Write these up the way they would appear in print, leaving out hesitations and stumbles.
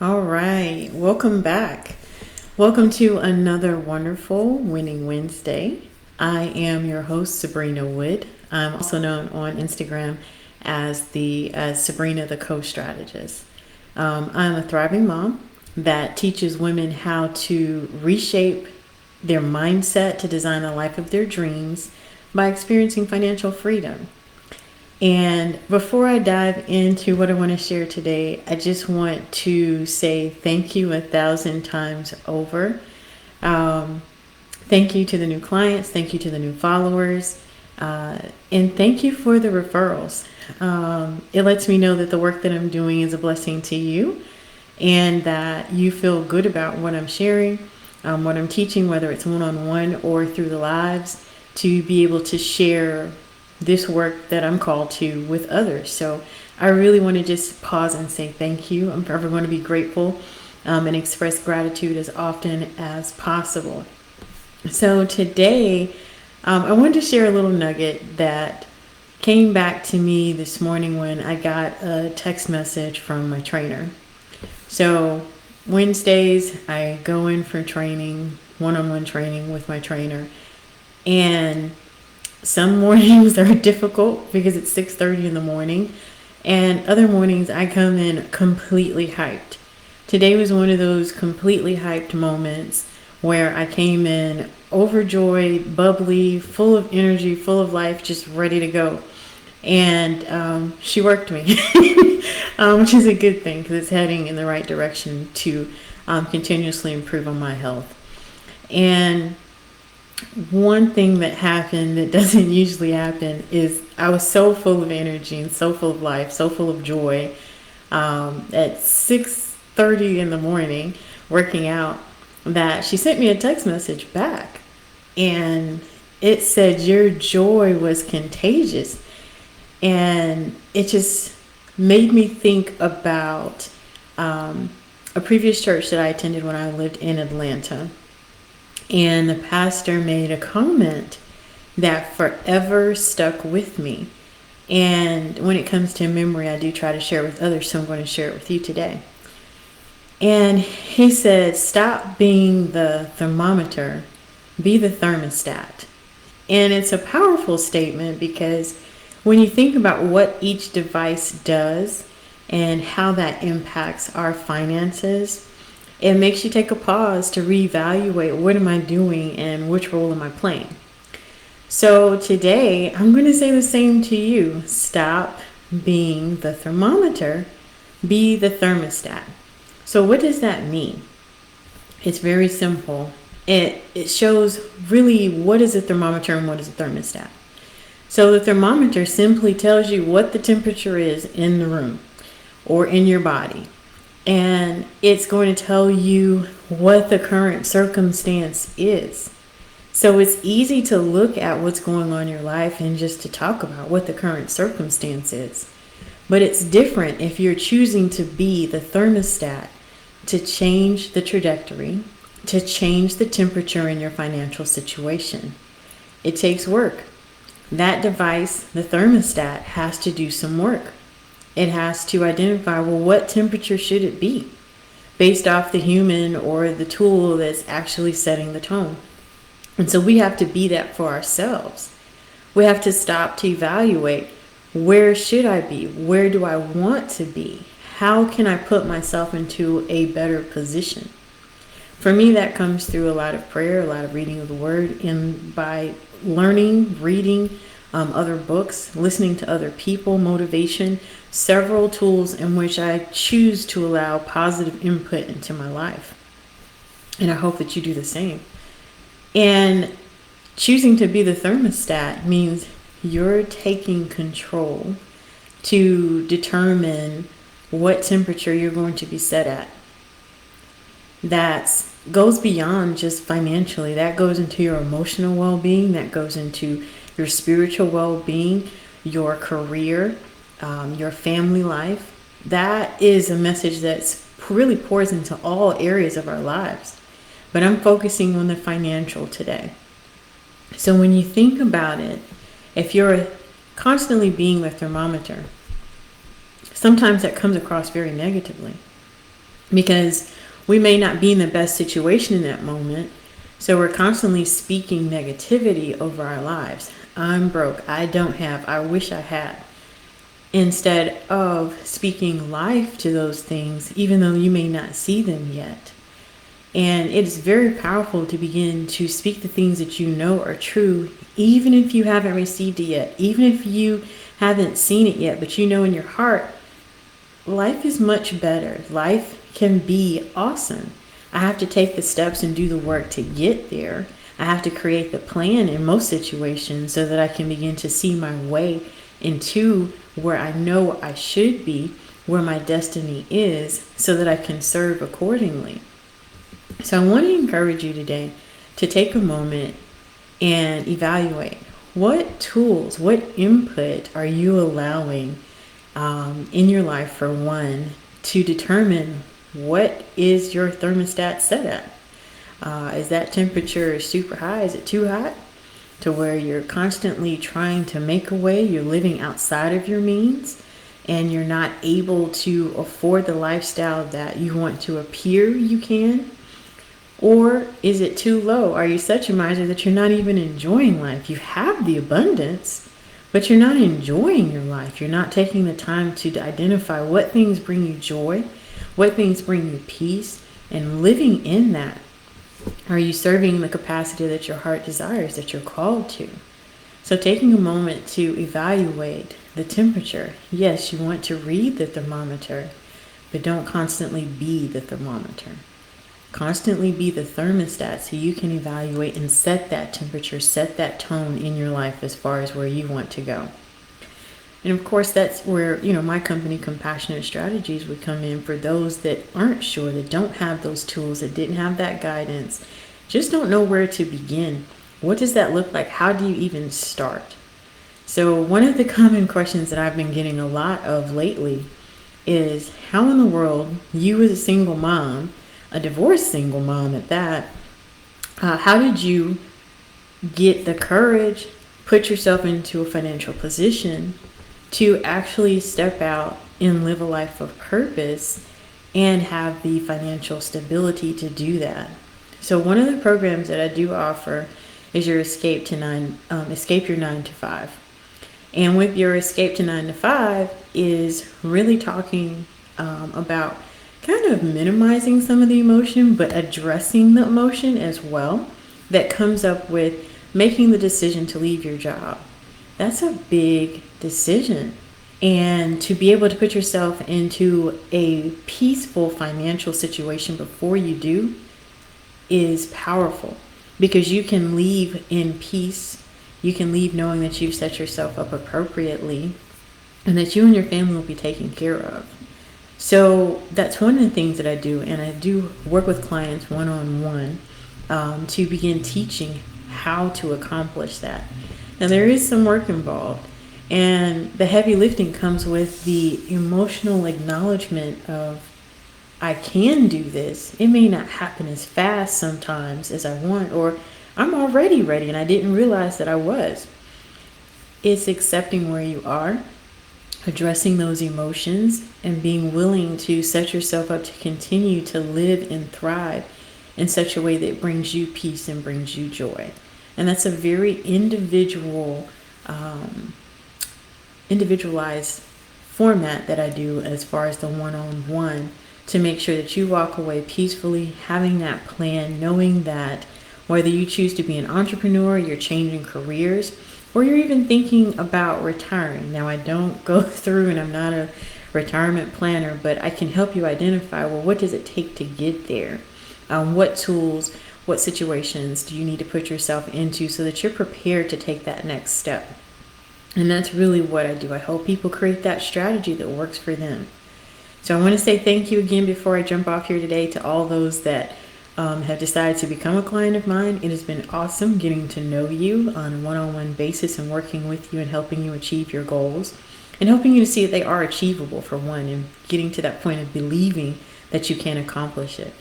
All right, welcome back. Welcome to another wonderful Winning Wednesday. I am your host, Sabrina Wood. I'm also known on Instagram as the Sabrina the Co-Strategist. I'm a thriving mom that teaches women how to reshape their mindset to design the life of their dreams by experiencing financial freedom. And before I dive into what I want to share today, I just want to say thank you 1,000 times over. Um, Thank you to the new clients, thank you to the new followers, and thank you for the referrals. It lets me know that the work that I'm doing is a blessing to you and that you feel good about what I'm sharing, what I'm teaching, whether it's one on one or through the lives, to be able to share this work that I'm called to with others. So I really want to just pause and say thank you. I'm forever going to be grateful and express gratitude as often as possible. So today, I wanted to share a little nugget that came back to me this morning when I got a text message from my trainer. So Wednesdays, I go in for training, one-on-one training with my trainer, and some mornings are difficult because it's 6:30 in the morning, and other mornings I come in completely hyped. Today was one of those completely hyped moments where I came in overjoyed, bubbly, full of energy, full of life, just ready to go. And she worked me, which is a good thing because it's heading in the right direction to continuously improve on my health. And one thing that happened that doesn't usually happen is I was so full of energy and so full of life, so full of joy at 6:30 in the morning working out that she sent me a text message back, and it said your joy was contagious. And it just made me think about a previous church that I attended when I lived in Atlanta. And the pastor made a comment that forever stuck with me. And when it comes to memory, I do try to share it with others, so I'm going to share it with you today. And he said, stop being the thermometer, be the thermostat. And it's a powerful statement because when you think about what each device does and how that impacts our finances, it makes you take a pause to reevaluate what am I doing and which role am I playing. So today, I'm going to say the same to you. Stop being the thermometer, be the thermostat. So what does that mean? It's very simple. It shows really what is a thermometer and what is a thermostat. So the thermometer simply tells you what the temperature is in the room or in your body. And it's going to tell you what the current circumstance is. So it's easy to look at what's going on in your life and just to talk about what the current circumstance is. But it's different if you're choosing to be the thermostat to change the trajectory, to change the temperature in your financial situation. It takes work. That device, the thermostat, has to do some work. It has to identify, well, what temperature should it be based off the human or the tool that's actually setting the tone. And so we have to be that for ourselves. We have to stop to evaluate, where should I be? Where do I want to be? How can I put myself into a better position? For me, that comes through a lot of prayer, a lot of reading of the word, and by learning, reading other books, listening to other people, motivation, several tools in which I choose to allow positive input into my life. And I hope that you do the same. And choosing to be the thermostat means you're taking control to determine what temperature you're going to be set at. That goes beyond just financially. That goes into your emotional well-being. That goes into your spiritual well-being, your career, your family life. That is a message that's really pours into all areas of our lives. But I'm focusing on the financial today. So when you think about it, if you're constantly being the thermometer, sometimes that comes across very negatively. because we may not be in the best situation in that moment. So we're constantly speaking negativity over our lives. I'm broke. I don't have. I wish I had. Instead of speaking life to those things, even though you may not see them yet. And it is very powerful to begin to speak the things that you know are true, even if you haven't received it yet, even if you haven't seen it yet, but you know in your heart, life is much better. Life can be awesome. I have to take the steps and do the work to get there. I have to create the plan in most situations so that I can begin to see my way into where I know I should be, where my destiny is, so that I can serve accordingly. So I want to encourage you today to take a moment and evaluate what tools, what input are you allowing in your life, for one, to determine what is your thermostat set at. Is that temperature super high? Is it too hot to where you're constantly trying to make a way, you're living outside of your means, and you're not able to afford the lifestyle that you want to appear you can? Or is it too low? Are you such a miser that you're not even enjoying life? You have the abundance, but you're not enjoying your life. You're not taking the time to identify what things bring you joy, what things bring you peace, and living in that. Are you serving the capacity that your heart desires, that you're called to? So taking a moment to evaluate the temperature. Yes, you want to read the thermometer, but don't constantly be the thermometer. Constantly be the thermostat so you can evaluate and set that temperature, set that tone in your life as far as where you want to go. And of course, that's where, my company, Compassionate Strategies, would come in for those that aren't sure, that don't have those tools, that didn't have that guidance, just don't know where to begin. What does that look like? How do you even start? So one of the common questions that I've been getting a lot of lately is, how in the world, you as a single mom, a divorced single mom at that, how did you get the courage, put yourself into a financial position to actually step out and live a life of purpose and have the financial stability to do that? So one of the programs that I do offer is your Escape Your 9 to 5. And with your Escape to 9 to 5 is really talking about kind of minimizing some of the emotion, but addressing the emotion as well that comes up with making the decision to leave your job. That's a big decision. And to be able to put yourself into a peaceful financial situation before you do is powerful, because you can leave in peace. You can leave knowing that you've set yourself up appropriately and that you and your family will be taken care of. So that's one of the things that I do, and I do work with clients one-on-one to begin teaching how to accomplish that. Now, there is some work involved, and the heavy lifting comes with the emotional acknowledgement of, I can do this. It may not happen as fast sometimes as I want, or I'm already ready and I didn't realize that I was. It's accepting where you are, addressing those emotions, and being willing to set yourself up to continue to live and thrive in such a way that brings you peace and brings you joy. And that's a very individualized format that I do as far as the one-on-one, to make sure that you walk away peacefully, having that plan, knowing that whether you choose to be an entrepreneur, you're changing careers, or you're even thinking about retiring. Now, I don't go through, and I'm not a retirement planner, but I can help you identify, well, what does it take to get there? What tools, what situations do you need to put yourself into so that you're prepared to take that next step? And that's really what I do. I help people create that strategy that works for them. So I want to say thank you again before I jump off here today to all those that have decided to become a client of mine. It has been awesome getting to know you on a one-on-one basis and working with you and helping you achieve your goals and helping you to see that they are achievable, for one, and getting to that point of believing that you can accomplish it.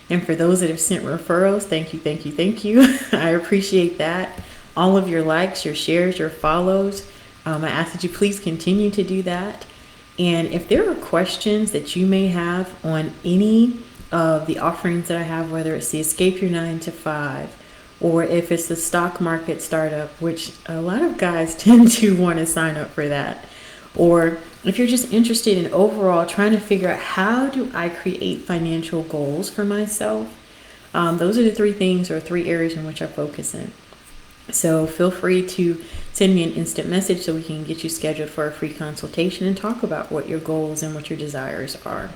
And for those that have sent referrals, thank you, thank you, thank you. I appreciate that. All of your likes, your shares, your follows. I ask that you please continue to do that. And if there are questions that you may have on any of the offerings that I have, whether it's the Escape Your 9 to 5, or if it's the stock market startup, which a lot of guys tend to want to sign up for that, or if you're just interested in overall trying to figure out how do I create financial goals for myself, those are the three things or three areas in which I focus in. So feel free to send me an instant message so we can get you scheduled for a free consultation and talk about what your goals and what your desires are.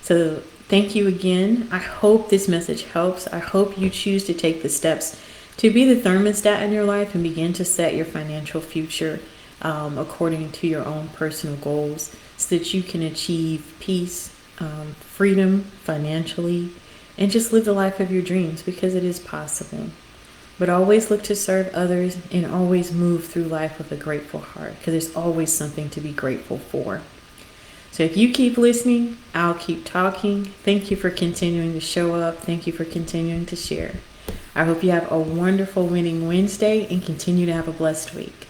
So thank you again. I hope this message helps. I hope you choose to take the steps to be the thermostat in your life and begin to set your financial future according to your own personal goals so that you can achieve peace, freedom financially, and just live the life of your dreams, because it is possible. But always look to serve others and always move through life with a grateful heart, because there's always something to be grateful for. So if you keep listening, I'll keep talking. Thank you for continuing to show up. Thank you for continuing to share. I hope you have a wonderful Winning Wednesday and continue to have a blessed week.